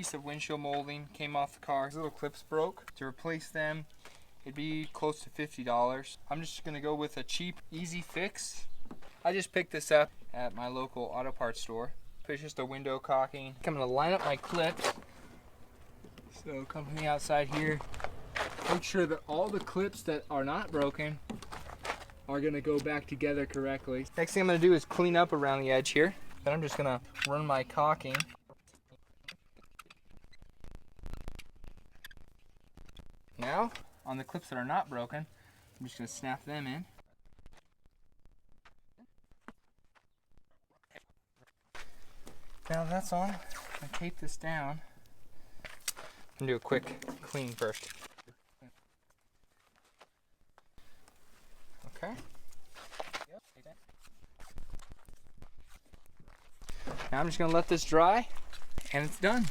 piece of windshield molding came off the car. These little clips broke. To replace them, it'd be close to $50. I'm just gonna go with a cheap, easy fix. I just picked this up at my local auto parts store. It's just a window caulking. I'm gonna line up my clips. So come from the outside here. Make sure that all the clips that are not broken are gonna go back together correctly. Next thing I'm gonna do is clean up around the edge here. Then I'm just gonna run my caulking. Now, on the clips that are not broken, I'm just gonna snap them in. Now that's on, I tape this down. I'm gonna do a quick clean first. Okay. Now I'm just gonna let this dry, and it's done.